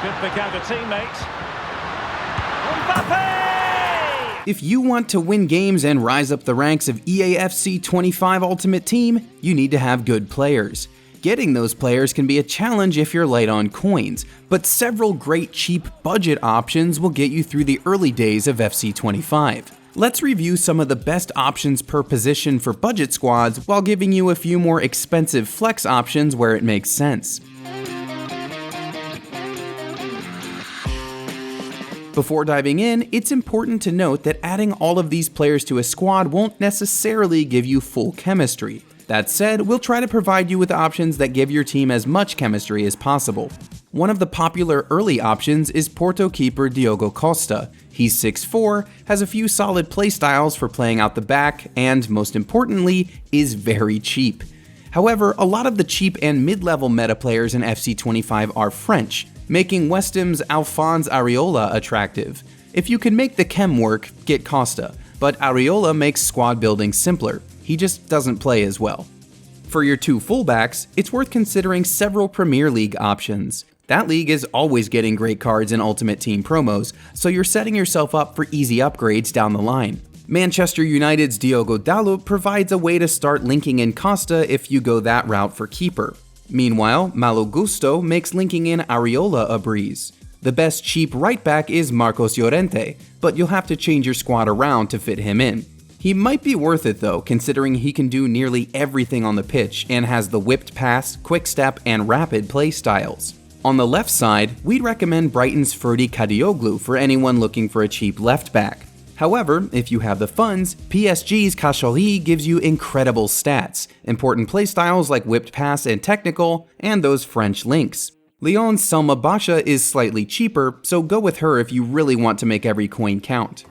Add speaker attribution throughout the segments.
Speaker 1: could pick out a teammate. Mbappe!
Speaker 2: If you want to win games and rise up the ranks of EAFC 25 Ultimate Team, you need to have good players. Getting those players can be a challenge if you're light on coins, but several great cheap budget options will get you through the early days of FC 25. Let's review some of the best options per position for budget squads while giving you a few more expensive flex options where it makes sense. Before diving in, it's important to note that adding all of these players to a squad won't necessarily give you full chemistry. That said, we'll try to provide you with options that give your team as much chemistry as possible. One of the popular early options is Porto keeper Diogo Costa. He's 6'4", has a few solid playstyles for playing out the back, and most importantly, is very cheap. However, a lot of the cheap and mid-level meta players in FC 25 are French, making West Ham's Alphonse Areola attractive. If you can make the chem work, get Costa, but Areola makes squad building simpler. He just doesn't play as well. For your two fullbacks, it's worth considering several Premier League options. That league is always getting great cards in Ultimate Team promos, so you're setting yourself up for easy upgrades down the line. Manchester United's Diogo Dalot provides a way to start linking in Costa if you go that route for keeper. Meanwhile, Malo Gusto makes linking in Areola a breeze. The best cheap right back is Marcos Llorente, but you'll have to change your squad around to fit him in. He might be worth it though, considering he can do nearly everything on the pitch and has the whipped pass, quick step, and rapid play styles. On the left side, we'd recommend Brighton's Ferdi Kadioglu for anyone looking for a cheap left back. However, if you have the funds, PSG's Kashori gives you incredible stats, important playstyles like whipped pass and technical, and those French links. Lyon's Selma Basha is slightly cheaper, so go with her if you really want to make every coin count.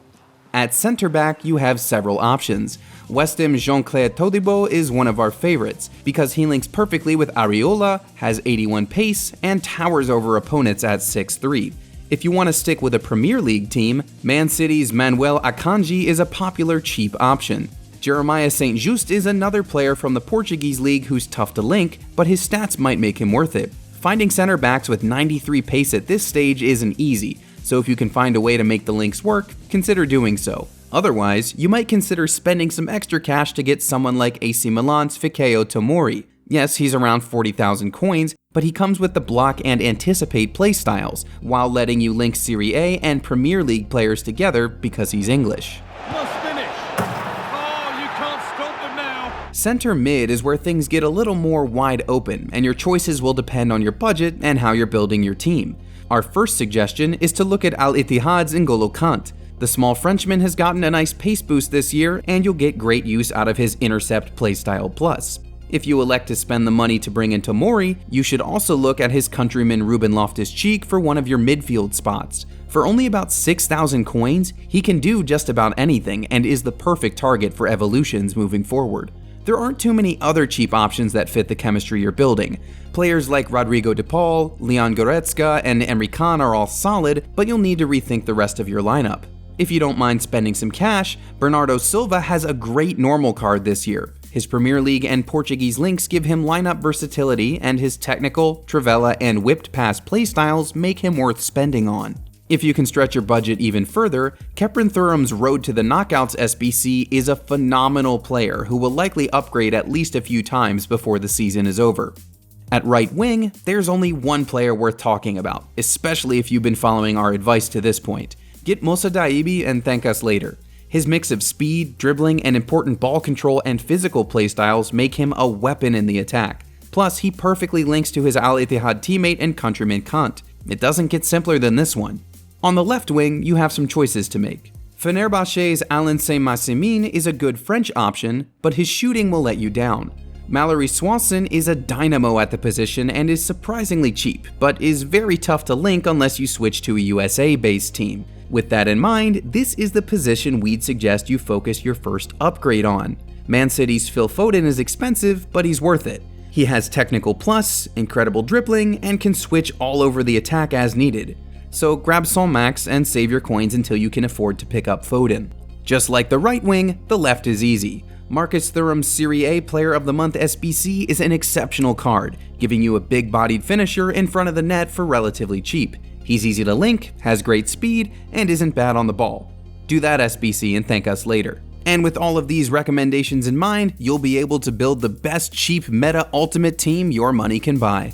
Speaker 2: At center back, you have several options. West Ham's Jean-Clair Todibo is one of our favorites, because he links perfectly with Areola, has 81 pace, and towers over opponents at 6'3". If you want to stick with a Premier League team, Man City's Manuel Akanji is a popular cheap option. Jeremiah St. Just is another player from the Portuguese league who's tough to link, but his stats might make him worth it. Finding center backs with 93 pace at this stage isn't easy, so if you can find a way to make the links work, consider doing so. Otherwise, you might consider spending some extra cash to get someone like AC Milan's Fikayo Tomori. Yes, he's around 40,000 coins, but he comes with the block and anticipate playstyles, while letting you link Serie A and Premier League players together because he's English.
Speaker 1: Must finish. Oh, you can't stop them now.
Speaker 2: Center mid is where things get a little more wide open, and your choices will depend on your budget and how you're building your team. Our first suggestion is to look at Al Ittihad's N'Golo Kant. The small Frenchman has gotten a nice pace boost this year, and you'll get great use out of his intercept playstyle plus. If you elect to spend the money to bring in Tomori, you should also look at his countryman Ruben Loftus-Cheek for one of your midfield spots. For only about 6,000 coins, he can do just about anything and is the perfect target for evolutions moving forward. There aren't too many other cheap options that fit the chemistry you're building. Players like Rodrigo de Paul, Leon Goretzka, and Emre Can are all solid, but you'll need to rethink the rest of your lineup. If you don't mind spending some cash, Bernardo Silva has a great normal card this year. His Premier League and Portuguese links give him lineup versatility, and his technical, trivela, and whipped pass playstyles make him worth spending on. If you can stretch your budget even further, Kepren Thuram's Road to the Knockouts SBC is a phenomenal player who will likely upgrade at least a few times before the season is over. At right wing, there's only one player worth talking about, especially if you've been following our advice to this point. Get Moussa Daibi and thank us later. His mix of speed, dribbling, and important ball control and physical playstyles make him a weapon in the attack. Plus, he perfectly links to his Al Ittihad teammate and countryman Kant. It doesn't get simpler than this one. On the left wing, you have some choices to make. Fenerbahce's Alain Saint-Maximin is a good French option, but his shooting will let you down. Mallory Swanson is a dynamo at the position and is surprisingly cheap, but is very tough to link unless you switch to a USA-based team. With that in mind, this is the position we'd suggest you focus your first upgrade on. Man City's Phil Foden is expensive, but he's worth it. He has technical plus, incredible dribbling, and can switch all over the attack as needed. So grab Saint-Max and save your coins until you can afford to pick up Foden. Just like the right wing, the left is easy. Marcus Thuram's Serie A Player of the Month SBC is an exceptional card, giving you a big-bodied finisher in front of the net for relatively cheap. He's easy to link, has great speed, and isn't bad on the ball. Do that SBC and thank us later. And with all of these recommendations in mind, you'll be able to build the best cheap meta ultimate team your money can buy.